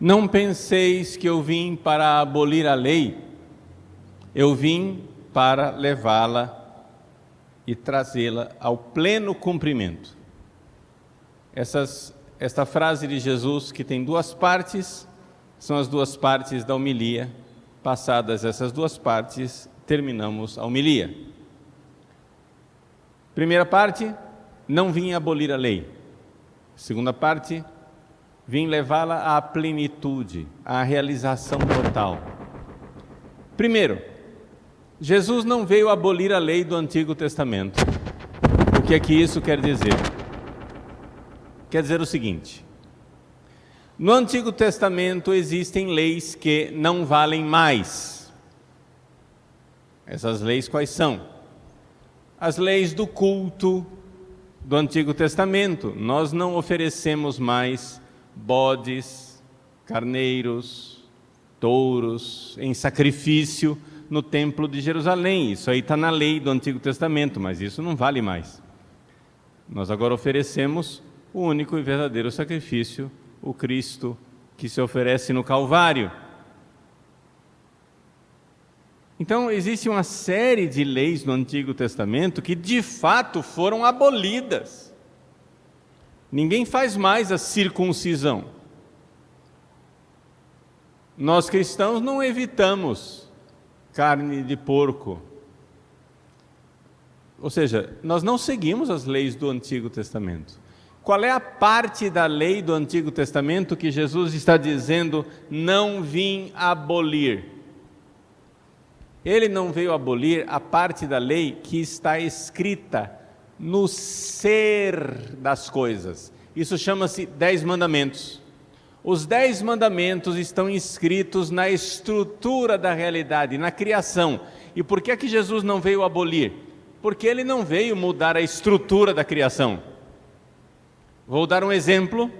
Não penseis que eu vim para abolir a lei, eu vim para levá-la e trazê-la ao pleno cumprimento. Esta frase de Jesus, que tem duas partes, são as duas partes da homilia. Passadas essas duas partes, terminamos a homilia. Primeira parte, não vim abolir a lei. Segunda parte, vim levá-la à plenitude, à realização total. Primeiro, Jesus não veio abolir a lei do Antigo Testamento. O que é que isso quer dizer? Quer dizer o seguinte: no Antigo Testamento existem leis que não valem mais. Essas leis quais são? As leis do culto do Antigo Testamento. Nós não oferecemos mais bodes, carneiros, touros em sacrifício no Templo de Jerusalém. Isso aí está na lei do Antigo Testamento, mas isso não vale mais. Nós agora oferecemos o único e verdadeiro sacrifício, o Cristo que se oferece no Calvário. Então, existe uma série de leis no Antigo Testamento que de fato foram abolidas. Ninguém faz mais a circuncisão. Nós cristãos não evitamos carne de porco. Ou seja, nós não seguimos as leis do Antigo Testamento. Qual é a parte da lei do Antigo Testamento que Jesus está dizendo, não vim abolir? Ele não veio abolir a parte da lei que está escrita no ser das coisas. Isso chama-se 10 mandamentos. Os 10 mandamentos estão inscritos na estrutura da realidade, na criação. E por que é que Jesus não veio abolir? Porque ele não veio mudar a estrutura da criação. Vou dar um exemplo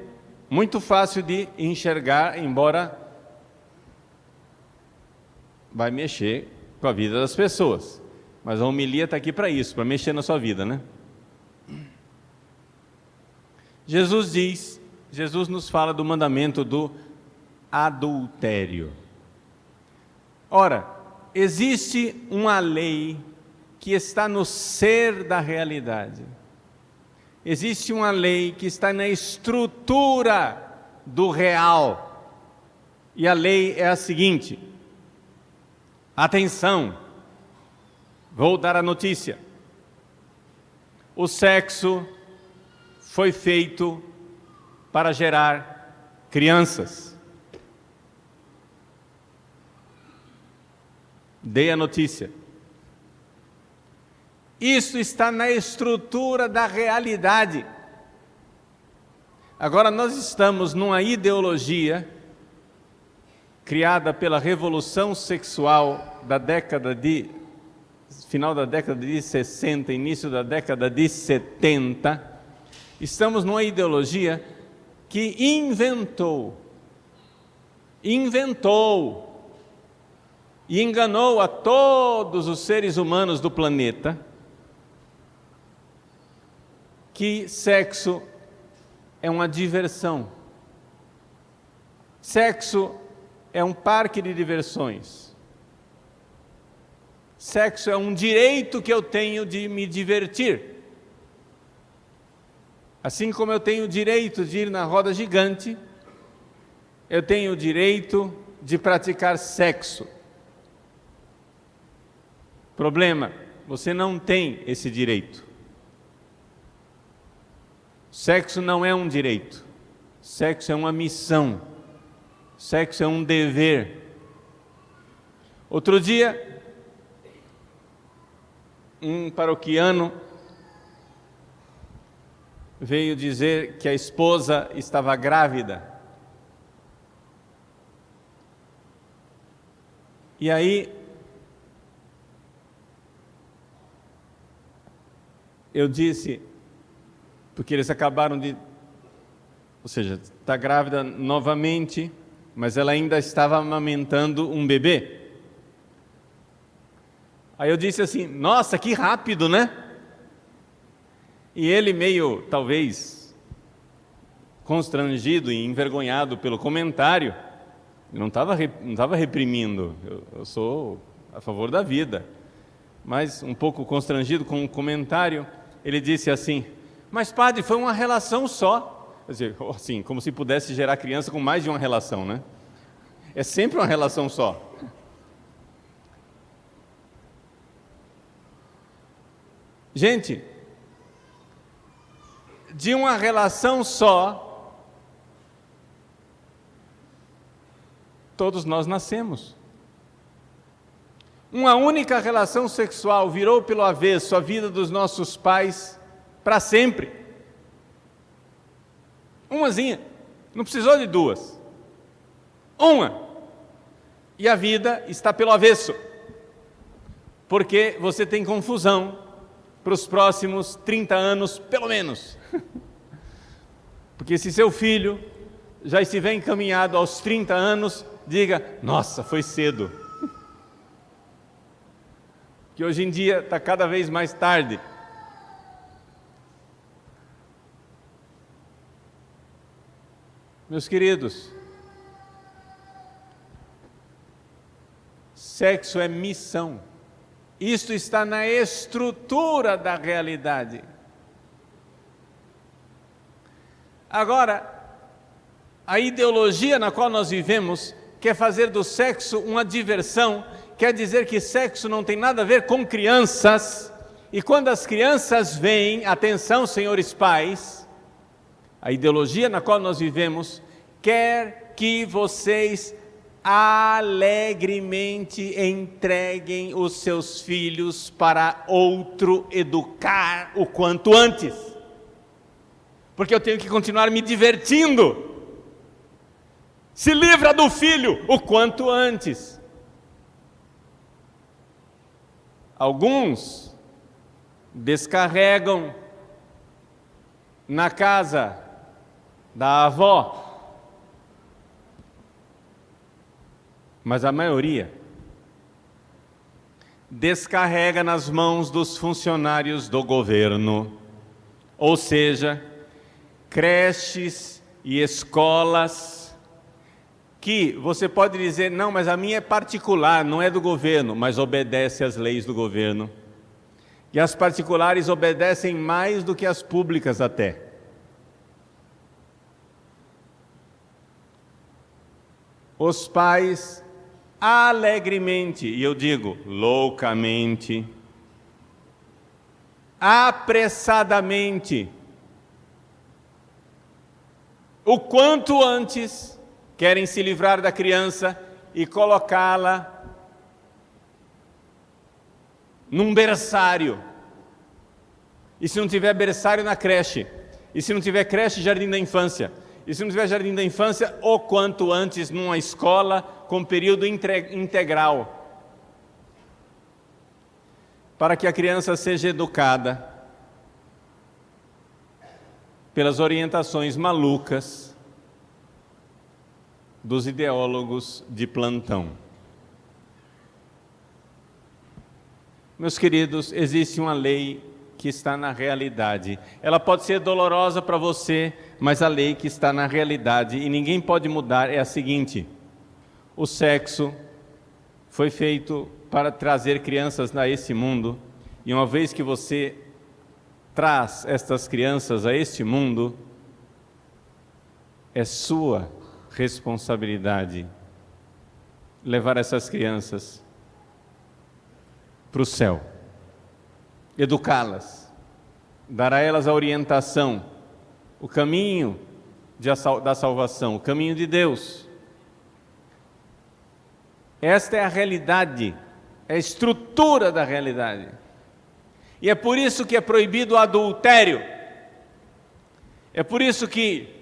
muito fácil de enxergar, embora vai mexer com a vida das pessoas. Mas a homilia está aqui para isso, para mexer na sua vida, né? Jesus nos fala do mandamento do adultério. Ora, existe uma lei que está no ser da realidade. Existe uma lei que está na estrutura do real. E a lei é a seguinte: atenção, vou dar a notícia. O sexo foi feito para gerar crianças. Dei a notícia. Isso está na estrutura da realidade. Agora nós estamos numa ideologia criada pela revolução sexual da final da década de 60, início da década de 70. Estamos numa ideologia que inventou e enganou a todos os seres humanos do planeta que sexo é uma diversão. Sexo é um parque de diversões. Sexo é um direito que eu tenho de me divertir. Assim como eu tenho o direito de ir na roda gigante, eu tenho o direito de praticar sexo. Problema, você não tem esse direito. Sexo não é um direito, sexo é uma missão, sexo é um dever. Outro dia, um paroquiano veio dizer que a esposa estava grávida. E aí, eu disse, porque eles acabaram ou seja, está grávida novamente, mas ela ainda estava amamentando um bebê. Aí eu disse assim, nossa, que rápido, né? E ele meio, talvez, constrangido e envergonhado pelo comentário, Eu não estava reprimindo, eu sou a favor da vida. Mas, um pouco constrangido com um comentário, ele disse assim: mas padre, foi uma relação só. Quer dizer, assim, como se pudesse gerar criança com mais de uma relação, né? É sempre uma relação só. Gente, de uma relação só, todos nós nascemos. Uma única relação sexual virou pelo avesso a vida dos nossos pais para sempre. Umazinha, não precisou de duas. Uma. E a vida está pelo avesso, porque você tem confusão para os próximos 30 anos, pelo menos. Porque se seu filho já estiver encaminhado aos 30 anos, diga: nossa, foi cedo. Que hoje em dia está cada vez mais tarde. Meus queridos, sexo é missão. Isto está na estrutura da realidade. Agora, a ideologia na qual nós vivemos quer fazer do sexo uma diversão, quer dizer que sexo não tem nada a ver com crianças, e quando as crianças vêm, atenção, senhores pais, a ideologia na qual nós vivemos quer que vocês alegremente entreguem os seus filhos para outro educar o quanto antes, porque eu tenho que continuar me divertindo. Se livra do filho o quanto antes. Alguns descarregam na casa da avó, mas a maioria descarrega nas mãos dos funcionários do governo, ou seja, creches e escolas, que você pode dizer: não, mas a minha é particular, não é do governo, mas obedece às leis do governo. E as particulares obedecem mais do que as públicas até. Os pais alegremente, e eu digo loucamente, apressadamente, o quanto antes, querem se livrar da criança e colocá-la num berçário. E se não tiver berçário, na creche. E se não tiver creche, jardim da infância. E se não tiver jardim da infância, o quanto antes numa escola com período integral, para que a criança seja educada pelas orientações malucas dos ideólogos de plantão. Meus queridos, existe uma lei que está na realidade. Ela pode ser dolorosa para você, mas a lei que está na realidade e ninguém pode mudar é a seguinte: o sexo foi feito para trazer crianças a esse mundo, e uma vez que você traz estas crianças a este mundo, é sua responsabilidade levar essas crianças para o céu, educá-las, dar a elas a orientação, o caminho da salvação, o caminho de Deus. Esta é a realidade, é a estrutura da realidade. E é por isso que é proibido o adultério. É por isso que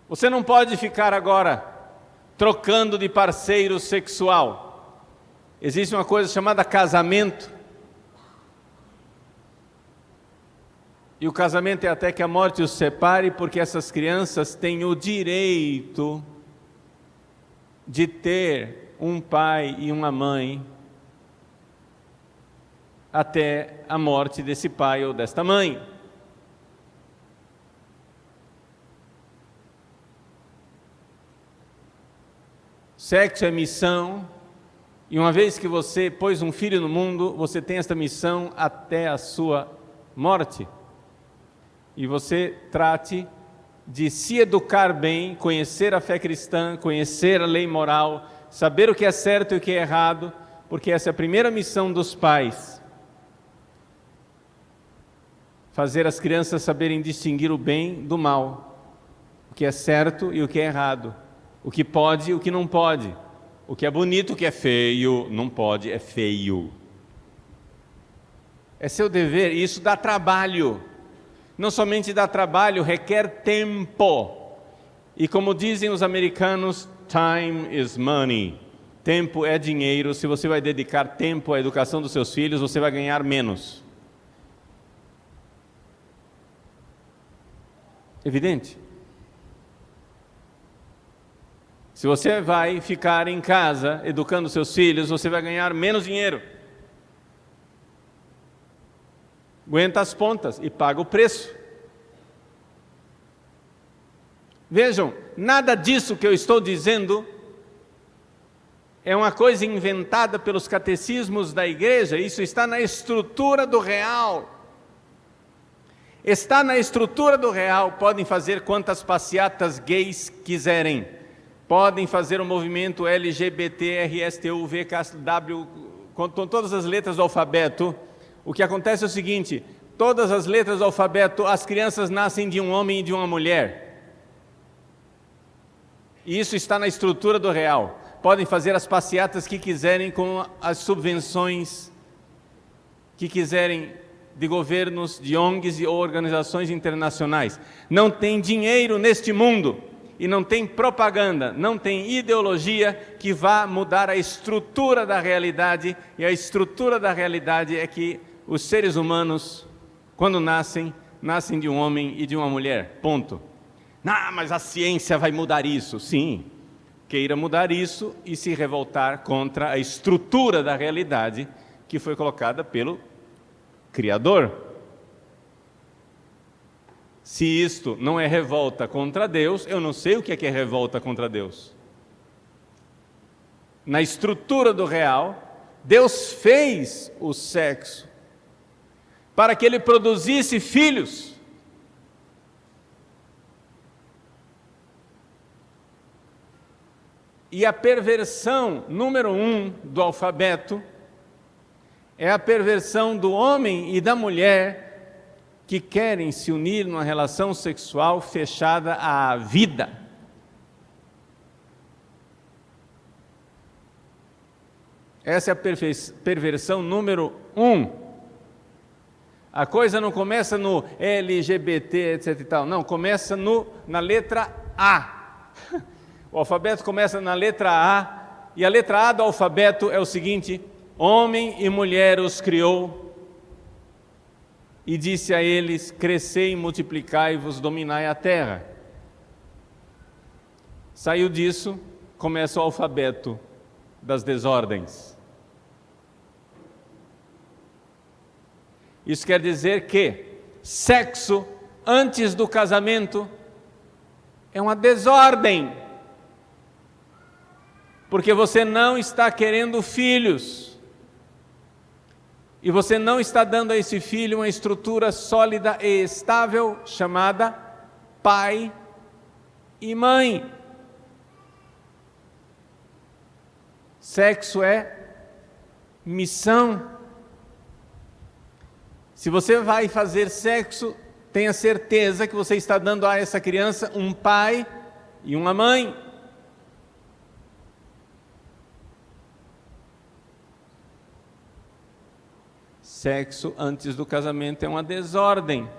você não pode ficar agora trocando de parceiro sexual. Existe uma coisa chamada casamento. E o casamento é até que a morte os separe, porque essas crianças têm o direito de ter um pai e uma mãe até a morte desse pai ou desta mãe. Sexo é missão, e uma vez que você pôs um filho no mundo, você tem esta missão até a sua morte. E você trate de se educar bem, conhecer a fé cristã, conhecer a lei moral, saber o que é certo e o que é errado, porque essa é a primeira missão dos pais. Fazer as crianças saberem distinguir o bem do mal, o que é certo e o que é errado, o que pode e o que não pode, o que é bonito, o que é feio, não pode, é feio. É seu dever, e isso dá trabalho. Não somente dá trabalho, requer tempo. E como dizem os americanos, time is money. Tempo é dinheiro. Se você vai dedicar tempo à educação dos seus filhos, você vai ganhar menos. Evidente. Se você vai ficar em casa educando seus filhos, você vai ganhar menos dinheiro. Aguenta as pontas e paga o preço. Vejam, nada disso que eu estou dizendo é uma coisa inventada pelos catecismos da igreja, isso está na estrutura do real. Está na estrutura do real, podem fazer quantas passeatas gays quiserem, podem fazer o movimento LGBT, RSTU, VKW, com todas as letras do alfabeto. O que acontece é o seguinte, todas as letras do alfabeto, as crianças nascem de um homem e de uma mulher. E isso está na estrutura do real. Podem fazer as passeatas que quiserem com as subvenções que quiserem de governos, de ONGs ou organizações internacionais. Não tem dinheiro neste mundo e não tem propaganda, não tem ideologia que vá mudar a estrutura da realidade, e a estrutura da realidade é que os seres humanos, quando nascem de um homem e de uma mulher, ponto. Mas a ciência vai mudar isso. Sim, queira mudar isso e se revoltar contra a estrutura da realidade que foi colocada pelo Criador. Se isto não é revolta contra Deus, eu não sei o que é revolta contra Deus. Na estrutura do real, Deus fez o sexo para que ele produzisse filhos. E a perversão número 1 do alfabeto é a perversão do homem e da mulher que querem se unir numa relação sexual fechada à vida. Essa é a perversão número 1. A coisa não começa no LGBT, etc e tal. Não, começa na letra A. O alfabeto começa na letra A, e a letra A do alfabeto é o seguinte: homem e mulher os criou, e disse a eles: crescei e multiplicai-vos, dominai a terra. Saiu disso, começa o alfabeto das desordens. Isso quer dizer que sexo antes do casamento é uma desordem, porque você não está querendo filhos, e você não está dando a esse filho uma estrutura sólida e estável, chamada pai e mãe. Sexo é missão. Se você vai fazer sexo, tenha certeza que você está dando a essa criança um pai e uma mãe. Sexo antes do casamento é uma desordem.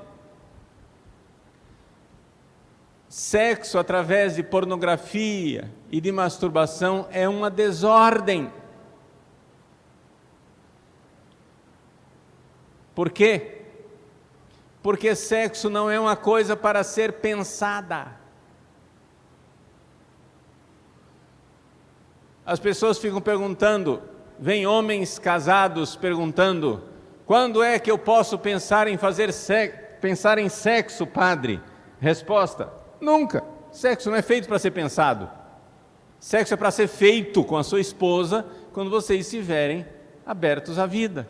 Sexo através de pornografia e de masturbação é uma desordem. Por quê? Porque sexo não é uma coisa para ser pensada. As pessoas ficam perguntando, vem homens casados perguntando: quando é que eu posso pensar em pensar em sexo, padre? Resposta: nunca. Sexo não é feito para ser pensado. Sexo é para ser feito com a sua esposa quando vocês estiverem abertos à vida.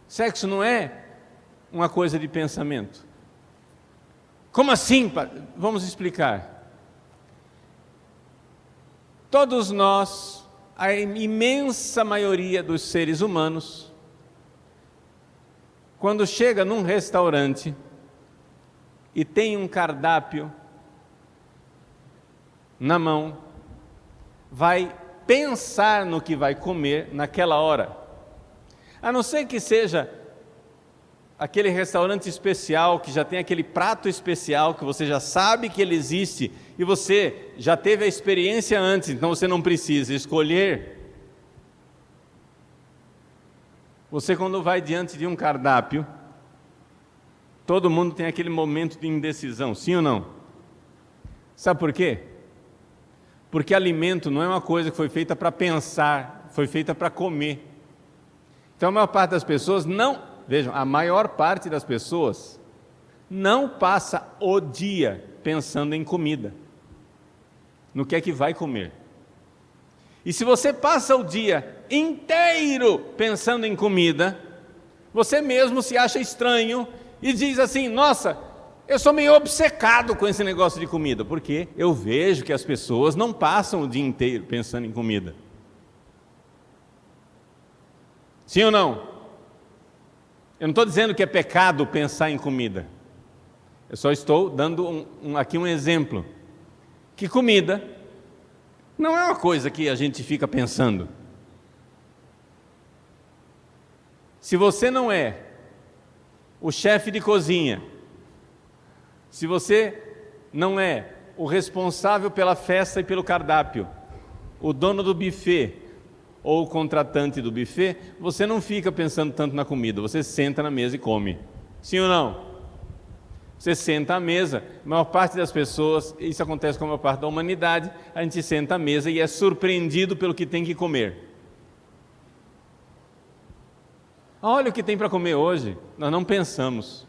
Sexo não é uma coisa de pensamento. Como assim? Vamos explicar. Todos nós, a imensa maioria dos seres humanos, quando chega num restaurante e tem um cardápio na mão, vai pensar no que vai comer naquela hora. A não ser que seja aquele restaurante especial, que já tem aquele prato especial, que você já sabe que ele existe, e você já teve a experiência antes, então você não precisa escolher. Você, quando vai diante de um cardápio, todo mundo tem aquele momento de indecisão, sim ou não? Sabe por quê? Porque alimento não é uma coisa que foi feita para pensar, foi feita para comer. Então a maior parte das pessoas não, vejam, a maior parte das pessoas não passa o dia pensando em comida, no que é que vai comer. E se você passa o dia inteiro pensando em comida, você mesmo se acha estranho e diz assim: nossa, eu sou meio obcecado com esse negócio de comida, porque eu vejo que as pessoas não passam o dia inteiro pensando em comida. Sim ou não? Eu não estou dizendo que é pecado pensar em comida. Eu só estou dando aqui um exemplo. Que comida não é uma coisa que a gente fica pensando. Se você não é o chefe de cozinha, se você não é o responsável pela festa e pelo cardápio, o dono do buffet ou o contratante do buffet, você não fica pensando tanto na comida, você senta na mesa e come. Sim ou não? Você senta à mesa, a maior parte das pessoas, isso acontece com a maior parte da humanidade, a gente senta à mesa e é surpreendido pelo que tem que comer. Olha o que tem para comer hoje, nós não pensamos.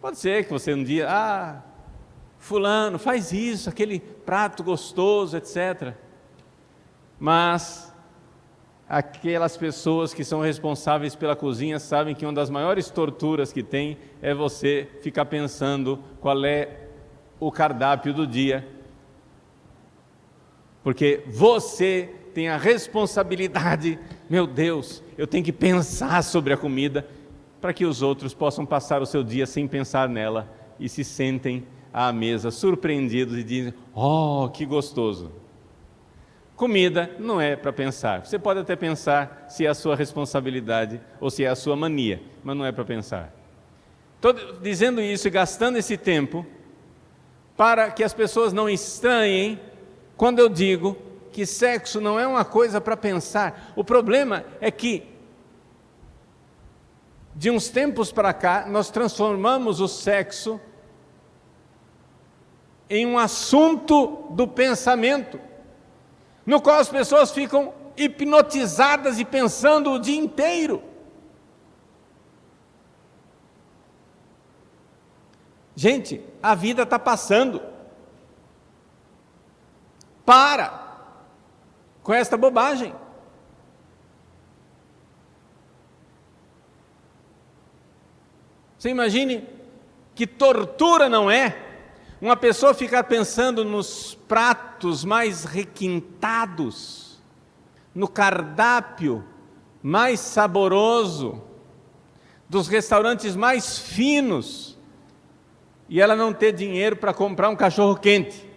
Pode ser que você um dia, fulano, faz isso, aquele prato gostoso, etc. Mas aquelas pessoas que são responsáveis pela cozinha sabem que uma das maiores torturas que tem é você ficar pensando qual é o cardápio do dia. Porque você tem a responsabilidade, meu Deus, eu tenho que pensar sobre a comida, para que os outros possam passar o seu dia sem pensar nela e se sentem à mesa surpreendidos e dizem: oh, que gostoso. Comida não é para pensar. Você pode até pensar se é a sua responsabilidade ou se é a sua mania, mas não é para pensar. Estou dizendo isso e gastando esse tempo para que as pessoas não estranhem quando eu digo que sexo não é uma coisa para pensar. O problema é que de uns tempos para cá, nós transformamos o sexo em um assunto do pensamento, no qual as pessoas ficam hipnotizadas e pensando o dia inteiro. Gente, a vida está passando. Para com esta bobagem. Você imagine que tortura não é uma pessoa ficar pensando nos pratos mais requintados, no cardápio mais saboroso, dos restaurantes mais finos, e ela não ter dinheiro para comprar um cachorro quente.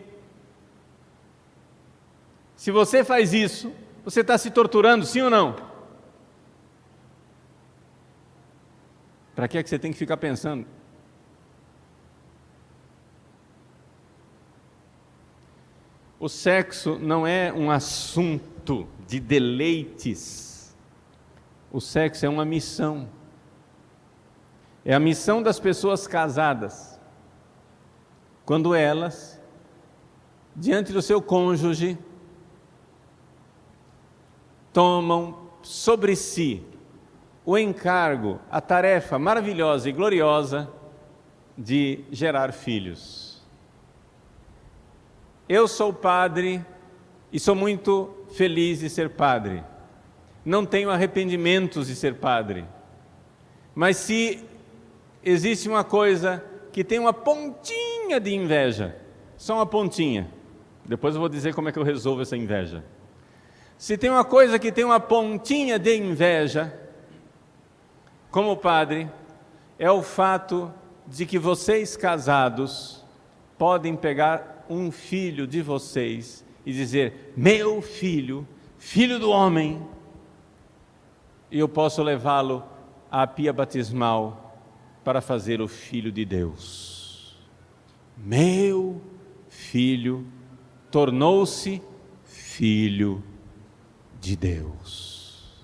Se você faz isso, você está se torturando, sim ou não? Para que é que você tem que ficar pensando? O sexo não é um assunto de deleites. O sexo é uma missão. É a missão das pessoas casadas. Quando elas, diante do seu cônjuge, tomam sobre si o encargo, a tarefa maravilhosa e gloriosa de gerar filhos. Eu sou padre e sou muito feliz de ser padre. Não tenho arrependimentos de ser padre. Mas se existe uma coisa que tem uma pontinha de inveja, só uma pontinha, depois eu vou dizer como é que eu resolvo essa inveja. Se tem uma coisa que tem uma pontinha de inveja, como padre, é o fato de que vocês casados podem pegar um filho de vocês e dizer: meu filho, filho do homem, e eu posso levá-lo à pia batismal para fazer o filho de Deus. Meu filho tornou-se filho de Deus.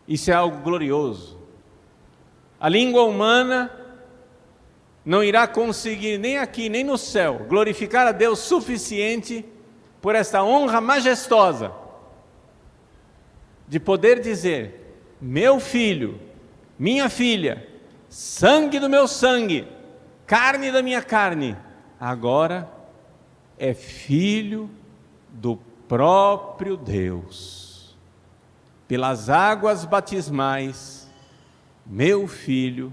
Isso é algo glorioso. A língua humana não irá conseguir nem aqui nem no céu glorificar a Deus suficiente por esta honra majestosa de poder dizer: meu filho, minha filha, sangue do meu sangue, carne da minha carne, agora é filho do próprio Deus. Pelas águas batismais, meu filho,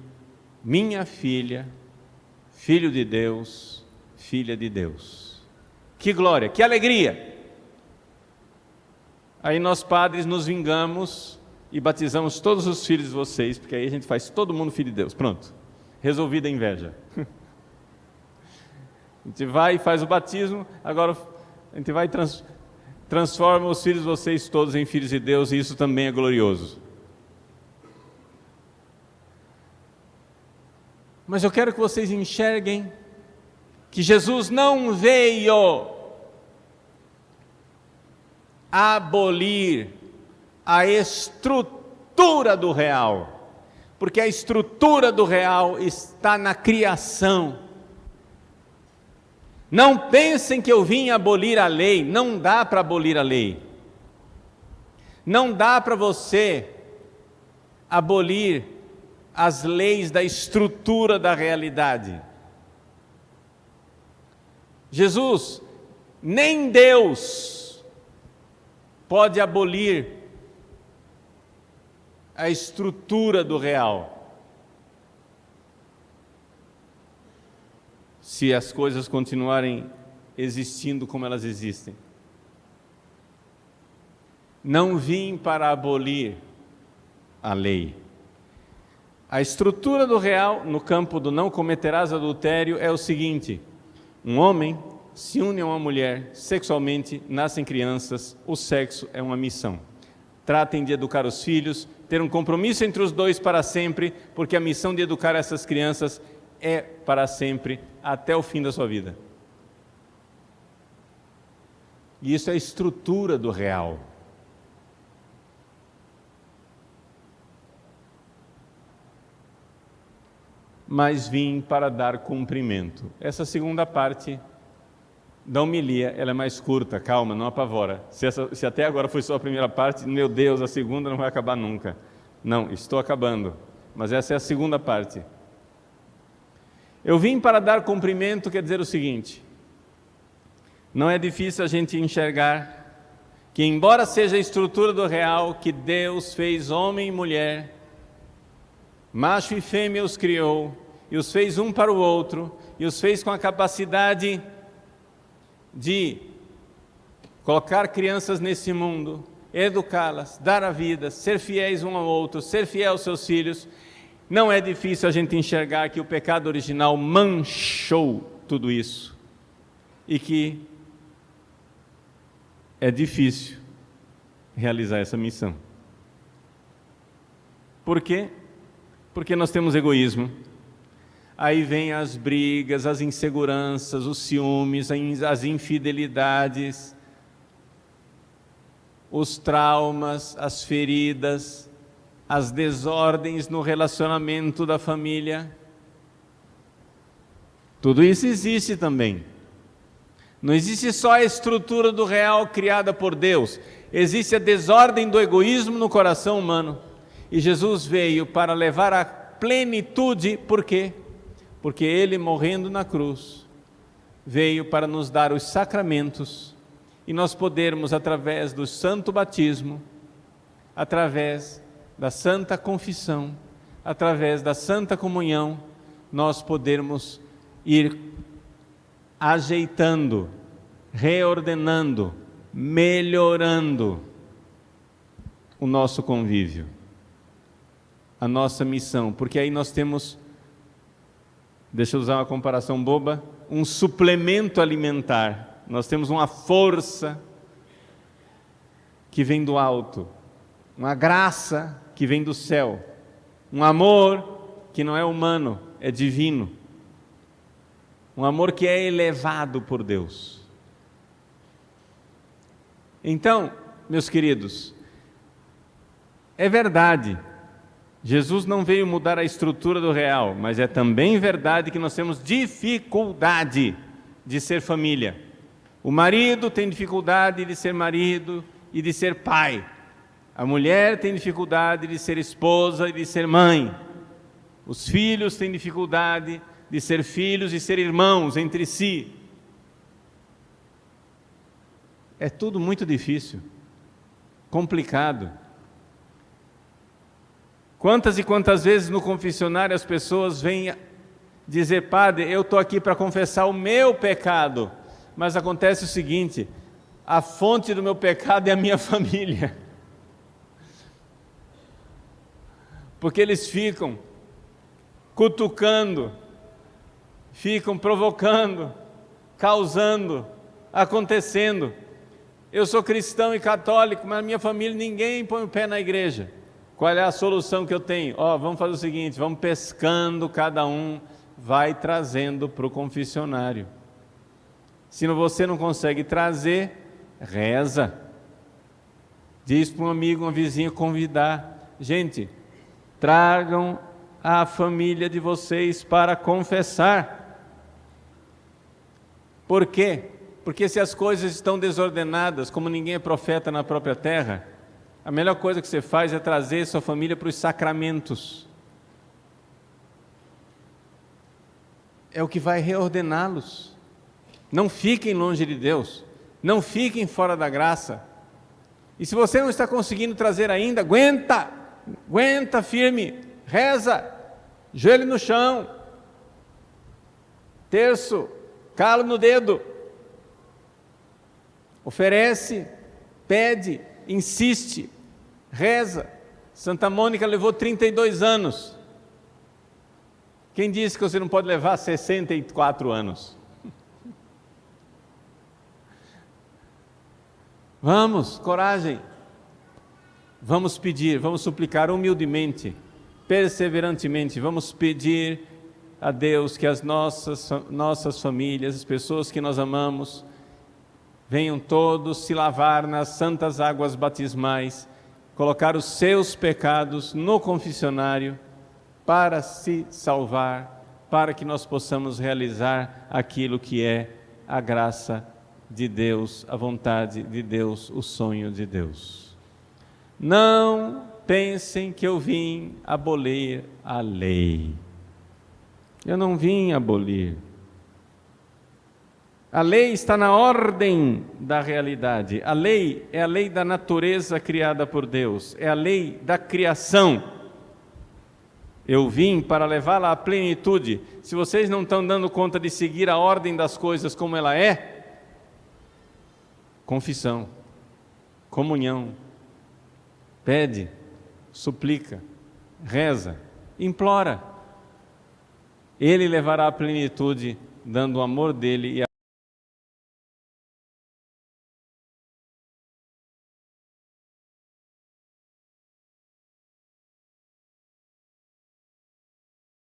minha filha, filho de Deus, filha de Deus. Que glória, que alegria! Aí nós padres nos vingamos e batizamos todos os filhos de vocês, porque aí a gente faz todo mundo filho de Deus. Pronto, resolvida a inveja. A gente vai e faz o batismo, agora a gente vai e transforma os filhos de vocês todos em filhos de Deus, e isso também é glorioso. Mas eu quero que vocês enxerguem que Jesus não veio abolir a estrutura do real, porque a estrutura do real está na criação. Não pensem que eu vim abolir a lei, não dá para abolir a lei. Não dá para você abolir as leis da estrutura da realidade. Jesus, nem Deus, pode abolir a estrutura do real, se as coisas continuarem existindo como elas existem. Não vim para abolir a lei. A estrutura do real, no campo do não cometerás adultério, é o seguinte: um homem se une a uma mulher sexualmente, nascem crianças, o sexo é uma missão. Tratem de educar os filhos, ter um compromisso entre os dois para sempre, porque a missão de educar essas crianças é para sempre, até o fim da sua vida. E isso é a estrutura do real. Mas vim para dar cumprimento. Essa segunda parte da homilia, ela é mais curta, calma, não apavora. Se até agora foi só a primeira parte, meu Deus, a segunda não vai acabar nunca. Não, estou acabando, mas essa é a segunda parte. Eu vim para dar cumprimento, quer dizer o seguinte: não é difícil a gente enxergar que, embora seja a estrutura do real, que Deus fez homem e mulher, macho e fêmea os criou, e os fez um para o outro, e os fez com a capacidade de colocar crianças nesse mundo, educá-las, dar a vida, ser fiéis um ao outro, ser fiel aos seus filhos. Não é difícil a gente enxergar que o pecado original manchou tudo isso e que é difícil realizar essa missão. Por quê? Porque nós temos egoísmo. Aí vem as brigas, as inseguranças, os ciúmes, as infidelidades, os traumas, as feridas, as desordens no relacionamento da família. Tudo isso existe também. Não existe só a estrutura do real criada por Deus, existe a desordem do egoísmo no coração humano. E Jesus veio para levar a plenitude, por quê? Porque Ele, morrendo na cruz, veio para nos dar os sacramentos e nós podermos, através do santo batismo, através da santa confissão, através da santa comunhão, nós podermos ir ajeitando, reordenando, melhorando o nosso convívio, a nossa missão, porque aí nós temos, deixa eu usar uma comparação boba, um suplemento alimentar, nós temos uma força que vem do alto, uma graça que vem do céu, um amor que não é humano, é divino, um amor que é elevado por Deus. Então, meus queridos, é verdade, Jesus não veio mudar a estrutura do real, mas é também verdade que nós temos dificuldade de ser família. O marido tem dificuldade de ser marido e de ser pai. A mulher tem dificuldade de ser esposa e de ser mãe. Os filhos têm dificuldade de ser filhos e ser irmãos entre si. É tudo muito difícil, complicado. Quantas e quantas vezes no confessionário as pessoas vêm dizer: padre, eu estou aqui para confessar o meu pecado, mas acontece o seguinte, a fonte do meu pecado é a minha família. Porque eles ficam cutucando, ficam provocando, causando, acontecendo. Eu sou cristão e católico, mas na minha família ninguém põe o pé na igreja. Qual é a solução que eu tenho? Vamos fazer o seguinte, vamos pescando, cada um vai trazendo para o confessionário. Se você não consegue trazer, reza. Diz para um amigo, uma vizinha convidar. Gente, tragam a família de vocês para confessar. Por quê? Porque se as coisas estão desordenadas, como ninguém é profeta na própria terra, a melhor coisa que você faz é trazer sua família para os sacramentos. É o que vai reordená-los. Não fiquem longe de Deus, não fiquem fora da graça. E se você não está conseguindo trazer ainda, aguenta firme, reza, joelho no chão, terço, calo no dedo, oferece, pede, insiste, reza. Santa Mônica levou 32 anos. Quem disse que você não pode levar 64 anos? Vamos, coragem. Vamos pedir, vamos suplicar humildemente, perseverantemente, vamos pedir a Deus que as nossas famílias, as pessoas que nós amamos, venham todos se lavar nas santas águas batismais, colocar os seus pecados no confessionário para se salvar, para que nós possamos realizar aquilo que é a graça de Deus, a vontade de Deus, o sonho de Deus. Não pensem que eu vim abolir a lei. Eu não vim abolir. A lei está na ordem da realidade. A lei é a lei da natureza criada por Deus, é a lei da criação. Eu vim para levá-la à plenitude. Se vocês não estão dando conta de seguir a ordem das coisas como ela é, confissão, comunhão, pede, suplica, reza, implora. Ele levará à plenitude, dando o amor dele e a